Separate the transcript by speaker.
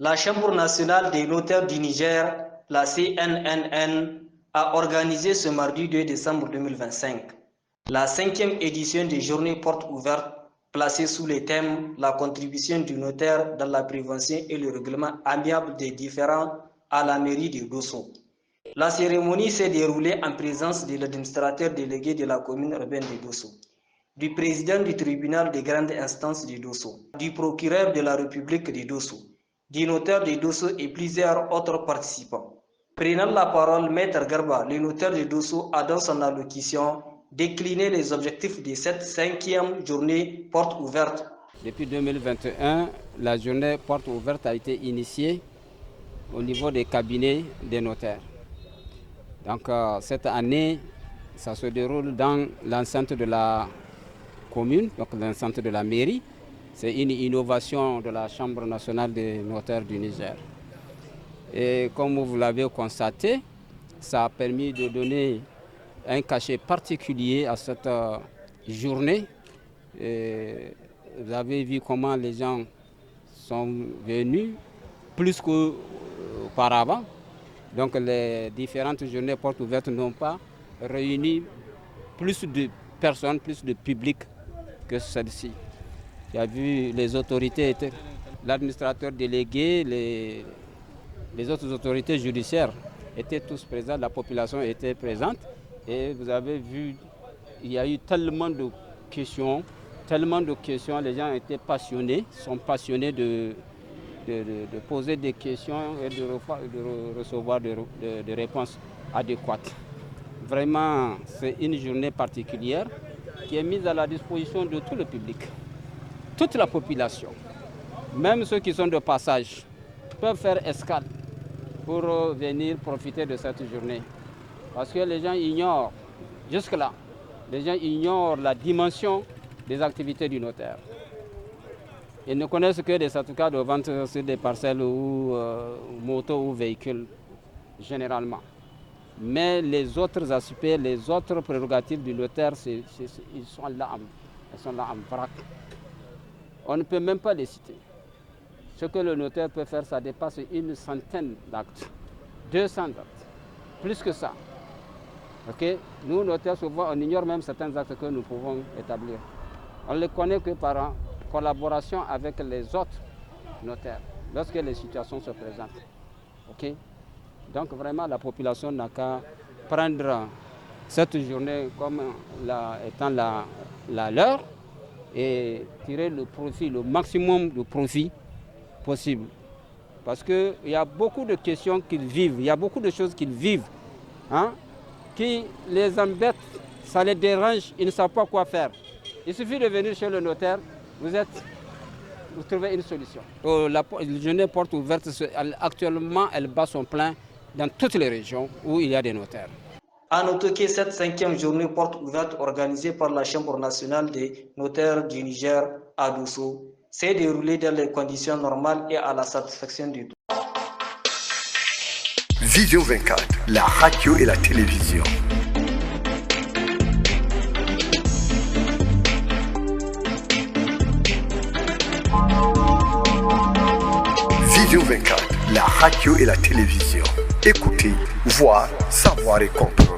Speaker 1: La Chambre nationale des notaires du Niger, la CNNN, a organisé ce mardi 2 décembre 2025 la 5e édition des journées portes ouvertes placée sous le thème « La contribution du notaire dans la prévention et le règlement amiable des différends à la mairie de Dosso ». La cérémonie s'est déroulée en présence de l'administrateur délégué de la commune urbaine de Dosso, du président du tribunal de grande instance de Dosso, du procureur de la République de Dosso, du notaire de Dosso et plusieurs autres participants. Prenant la parole, Maître Garba, le notaire de Dosso, a dans son allocution décliné les objectifs de cette 5e journée porte ouverte.
Speaker 2: Depuis 2021, la journée porte ouverte a été initiée au niveau des cabinets des notaires. Donc cette année, ça se déroule dans l'enceinte de la commune, donc l'enceinte de la mairie. C'est une innovation de la Chambre nationale des notaires du Niger. Et comme vous l'avez constaté, ça a permis de donner un cachet particulier à cette journée. Et vous avez vu comment les gens sont venus plus qu'auparavant. Donc les différentes journées portes ouvertes n'ont pas réuni plus de personnes, plus de public que celle-ci. Il y a vu les autorités, l'administrateur délégué, les autres autorités judiciaires étaient tous présents, la population était présente. Et vous avez vu, il y a eu tellement de questions, les gens étaient passionnés, sont passionnés de poser des questions et de recevoir des réponses adéquates. Vraiment, c'est une journée particulière qui est mise à la disposition de tout le public, toute la population. Même ceux qui sont de passage peuvent faire escale pour venir profiter de cette journée. Parce que les gens ignorent, jusque-là, les gens ignorent la dimension des activités du notaire. Ils ne connaissent que des certificats de vente sur des parcelles ou motos ou véhicules, généralement. Mais les autres aspects, les autres prérogatives du notaire, ils sont là en vrac. On ne peut même pas les citer. Ce que le notaire peut faire, ça dépasse une centaine d'actes, 200 actes, plus que ça. Okay? Nous, notaires, souvent, on ignore même certains actes que nous pouvons établir. On ne les connaît que par collaboration avec les autres notaires, lorsque les situations se présentent. Okay? Donc vraiment, la population n'a qu'à prendre cette journée comme étant la leur et tirer le profit, le maximum de profit possible. Parce qu'il y a beaucoup de questions qu'ils vivent, il y a beaucoup de choses qu'ils vivent, qui les embêtent, ça les dérange, ils ne savent pas quoi faire. Il suffit de venir chez le notaire, vous trouvez une solution. La journée porte ouverte, actuellement, elle bat son plein dans toutes les régions où il y a des notaires.
Speaker 1: À noter que cette 5e journée porte ouverte organisée par la Chambre nationale des notaires du Niger à Dosso s'est déroulée dans les conditions normales et à la satisfaction du tout.
Speaker 3: Vision 24, la radio et la télévision. Vision 24, la radio et la télévision. Écoutez, voir, savoir et comprendre.